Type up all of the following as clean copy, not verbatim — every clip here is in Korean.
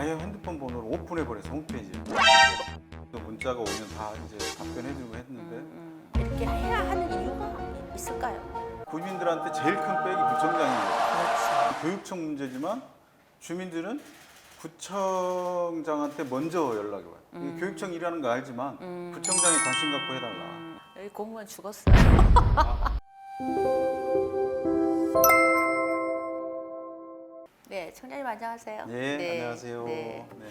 아예 핸드폰 번호를 오픈해 버려서 홈페이지에 또 문자가 오면 다 이제 답변해주고 했는데 이렇게 해야 하는 이유가 있을까요? 구민들한테 제일 큰 백이 구청장입니다. 그렇죠. 교육청 문제지만 주민들은 구청장한테 먼저 연락이 와요. 이게 교육청 일하는 거 알지만 구청장이 관심 갖고 해달라. 여기 공무원 죽었어요. 네, 청장님 안녕하세요. 예, 네, 안녕하세요. 네. 네.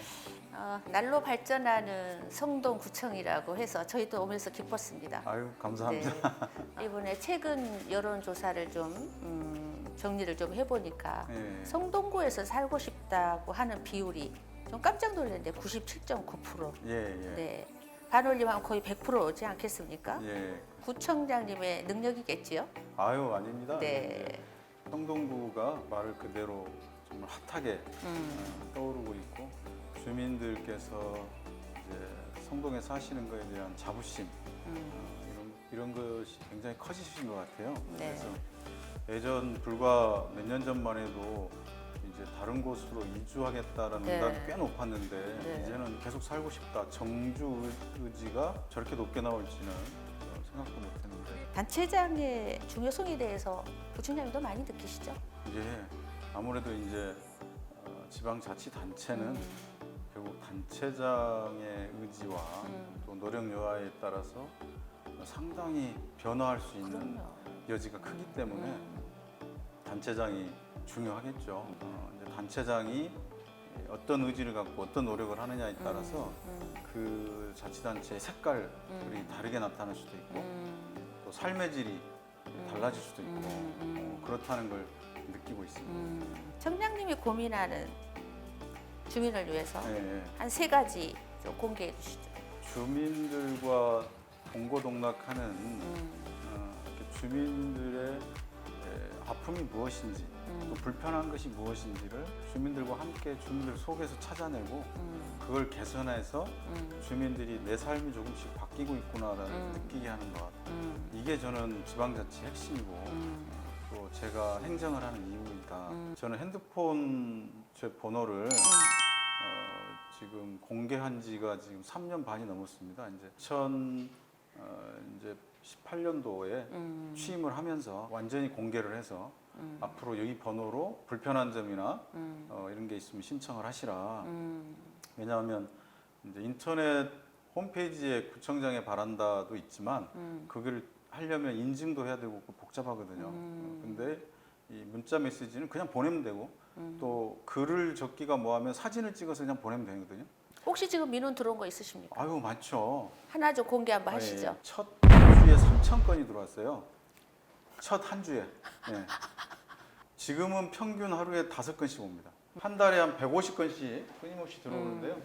날로 발전하는 성동구청이라고 해서 저희도 오면서 기뻤습니다. 아유, 감사합니다. 네. 이번에 최근 여론조사를 좀 정리를 좀 해보니까 예. 성동구에서 살고 싶다고 하는 비율이 좀 깜짝 놀랐는데 97.9%. 예, 예. 네. 반올림하면 거의 100% 오지 않겠습니까? 예. 구청장님의 능력이겠지요? 아유, 아닙니다. 네. 성동구가 말을 그대로 정말 핫하게 떠오르고 있고 주민들께서 이제 성동에 사시는 것에 대한 자부심 이런 것이 굉장히 커지신 것 같아요. 네. 그래서 예전 불과 몇 년 전만 해도 이제 다른 곳으로 이주하겠다라는 네. 응답이 꽤 높았는데 네. 이제는 계속 살고 싶다 정주 의지가 저렇게 높게 나올지는 생각도 못했는데 단체장의 중요성에 대해서 부총장님도 많이 느끼시죠? 이제 아무래도 이제 지방자치단체는 결국 단체장의 의지와 또 노력 여하에 따라서 상당히 변화할 수 있는 그럼요. 여지가 크기 때문에 단체장이 중요하겠죠. 이제 단체장이 어떤 의지를 갖고 어떤 노력을 하느냐에 따라서 그 자치단체의 색깔이 다르게 나타날 수도 있고 또 삶의 질이 달라질 수도 있고 그렇다는 걸 느끼고 있습니다. 청장님이 고민하는 주민을 위해서 예, 예. 한 3가지 좀 공개해 주시죠. 주민들과 동고동락하는 이렇게 주민들의 아픔이 무엇인지 또 불편한 것이 무엇인지를 주민들과 함께 주민들 속에서 찾아내고 그걸 개선해서 주민들이 내 삶이 조금씩 바뀌고 있구나라는 느끼게 하는 것 같아요. 이게 저는 지방자치 핵심이고 또 제가 행정을 하는 이유이다. 저는 핸드폰 제 번호를 지금 공개한 지가 지금 3년 반이 넘었습니다. 이제 18년도에 취임을 하면서 완전히 공개를 해서 앞으로 여기 번호로 불편한 점이나 이런 게 있으면 신청을 하시라. 왜냐하면 이제 인터넷 홈페이지에 구청장의 바란다도 있지만 그걸 하려면 인증도 해야 되고 복잡하거든요. 근데 이 문자 메시지는 그냥 보내면 되고 또 글을 적기가 뭐하면 사진을 찍어서 그냥 보내면 되거든요. 혹시 지금 민원 들어온 거 있으십니까? 아유, 많죠. 하나 좀 공개 한번 하시죠. 예, 첫 한 주에 3,000건이 들어왔어요. 첫 한 주에. 예. 지금은 평균 하루에 5건씩 옵니다. 한 달에 한 150건씩 끊임없이 들어오는데요.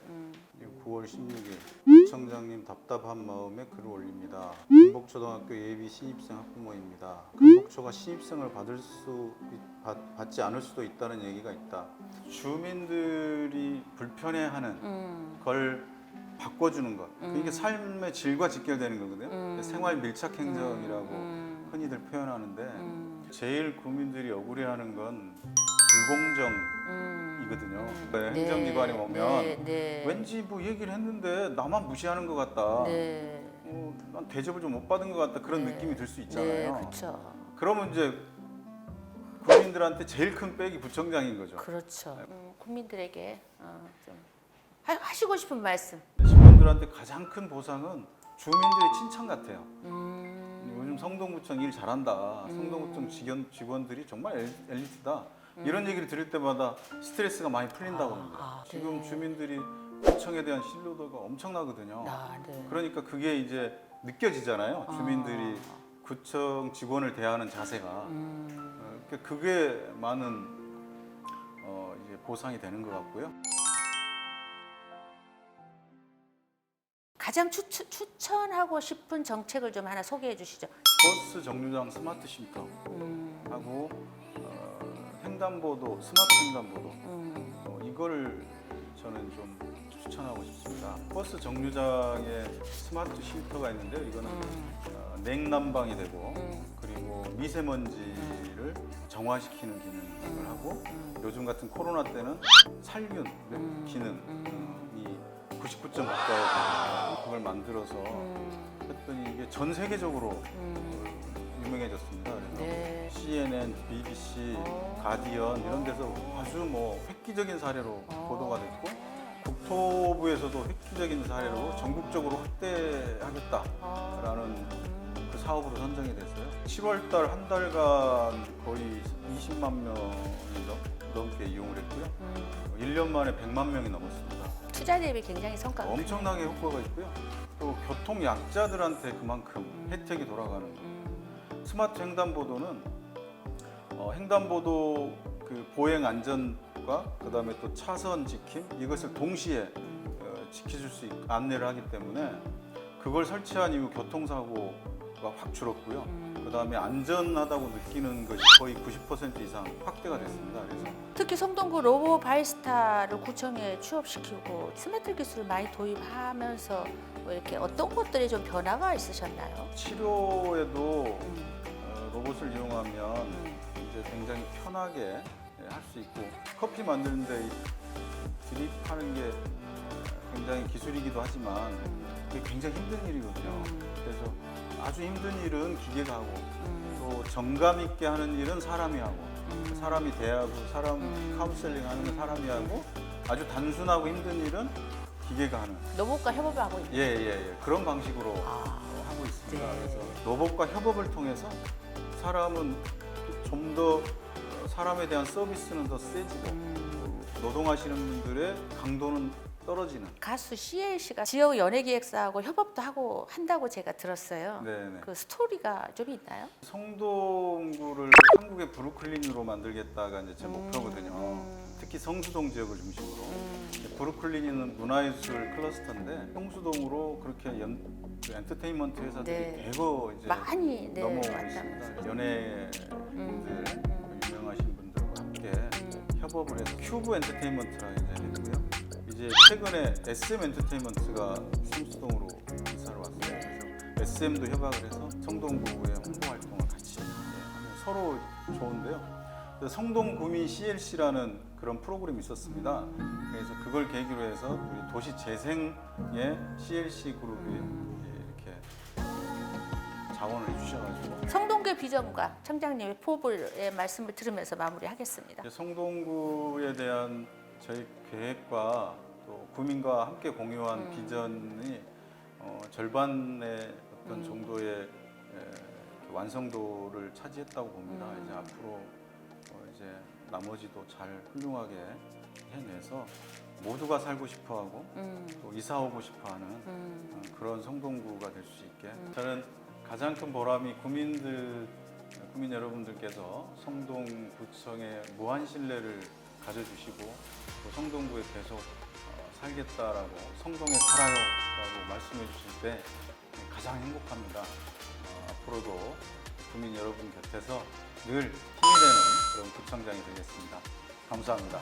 9월 16일 구청장님 답답한 마음에 글을 올립니다. 금복초등학교 예비 신입생 학부모입니다. 금복초가 신입생을 받지 않을 수도 있다는 얘기가 있다. 주민들이 불편해하는 걸 바꿔주는 것. 이게 삶의 질과 직결되는 거거든요. 생활 밀착 행정이라고 흔히들 표현하는데 제일 국민들이 억울해하는 건 불공정이거든요. 행정기관에 오면 왠지 뭐 얘기를 했는데 나만 무시하는 것 같다. 난 대접을 좀 못 받은 것 같다. 그런 느낌이 들 수 있잖아요. 그렇죠. 그러면 이제 국민들한테 제일 큰 백이 구청장인 거죠. 그렇죠. 국민들에게 좀 하시고 싶은 말씀. 시민들한테 가장 큰 보상은 주민들의 칭찬 같아요. 요즘 성동구청 일 잘한다. 성동구청 직원들이 정말 엘리트다. 이런 얘기를 들을 때마다 스트레스가 많이 풀린다고 합니다. 지금 네. 주민들이 구청에 대한 신뢰도가 엄청나거든요. 네. 그러니까 그게 이제 느껴지잖아요. 주민들이 구청 직원을 대하는 자세가. 그게 많은 이제 보상이 되는 것 같고요. 가장 추천하고 싶은 정책을 좀 하나 소개해 주시죠. 버스 정류장 스마트 쉼터 하고 횡단보도 스마트 횡단보도 이걸 저는 좀 추천하고 싶습니다. 버스 정류장에 스마트 쉼터가 있는데요. 이거는 냉난방이 되고 그리고 그리고 미세먼지를 정화시키는 기능을 하고 요즘 같은 코로나 때는 살균 기능이 99점 가까이 그걸 만들어서 했더니 이게 전 세계적으로 유명해졌습니다. 그래서 네. CNN, BBC, 가디언 이런 데서 아주 뭐 획기적인 사례로 보도가 됐고 국토부에서도 획기적인 사례로 전국적으로 확대하겠다라는 그 사업으로 선정이 됐어요. 7월달 한 달간 거의 20만 명이 넘게 이용을 했고요. 1년 만에 100만 명이 넘었습니다. 투자 대비 굉장히 성과가 엄청나게 효과가 있고요. 또 교통 약자들한테 그만큼 혜택이 돌아가는 거예요. 스마트 횡단보도는 횡단보도 그 보행 안전과 그다음에 또 차선 지킴 이것을 동시에 지켜줄 수 안내를 하기 때문에 그걸 설치한 이후 교통사고가 확 줄었고요. 그다음에 안전하다고 느끼는 것이 거의 90% 이상 확대가 됐습니다. 그래서 특히 성동구 로보 바이스타를 구청에 취업시키고 스마트 기술을 많이 도입하면서 뭐 이렇게 어떤 것들이 좀 변화가 있으셨나요? 치료에도 로봇을 이용하면 이제 굉장히 편하게 할 수 있고 커피 만드는데 이 드립하는 게 굉장히 기술이기도 하지만 그게 굉장히 힘든 일이거든요. 그래서 아주 힘든 일은 기계가 하고 또 정감 있게 하는 일은 사람이 하고 사람이 대하고 사람 카운셀링 하는 건 사람이 하고 아주 단순하고 힘든 일은 기계가 하는 로봇과 협업을 하고 있는. 예. 그런 방식으로 하고 있습니다. 네. 그래서 로봇과 협업을 통해서 사람은 좀 더 사람에 대한 서비스는 더 세지고 노동하시는 분들의 강도는 떨어지는. 가수 CLC가 지역 연예기획사하고 협업도 하고 한다고 제가 들었어요. 네네. 그 스토리가 좀 있나요? 성동구를 한국의 브루클린으로 만들겠다가 이제 제 목표거든요. 특히 성수동 지역을 중심으로. 브루클린은 문화예술 클러스터인데 성수동으로 그렇게 그 엔터테인먼트 회사들이 네. 대거 이제 많이 넘어오고 왔다면서요. 있습니다. 연예인들, 유명하신 분들과 함께 협업을 해서 큐브 엔터테인먼트라 이제 했고요. 이제 최근에 SM 엔터테인먼트가 성수동으로 이사를 왔어요. 그래서 SM도 협약을 해서 성동구의 홍보 활동을 같이 하면 서로 좋은데요. 그래서 성동구민 CLC라는 그런 프로그램이 있었습니다. 그래서 그걸 계기로 해서 우리 도시 재생의 CLC 그룹이 이렇게 자원을 해주셔가지고 성동구의 비전과 청장님의 포부의 말씀을 들으면서 마무리하겠습니다. 이제 성동구에 대한 저희 계획과 또 구민과 함께 공유한 비전이 절반의 어떤 정도의 완성도를 차지했다고 봅니다. 이제 앞으로 이제 나머지도 잘 훌륭하게 해내서 모두가 살고 싶어하고 또 이사 오고 싶어하는 그런 성동구가 될 수 있게 저는 가장 큰 보람이 구민 여러분들께서 성동구청에 무한 신뢰를 가져주시고 또 성동구에 계속 살겠다라고 성동에 살아요라고 말씀해 주실 때 가장 행복합니다. 앞으로도 구민 여러분 곁에서 늘 힘이 되는 그런 구청장이 되겠습니다. 감사합니다.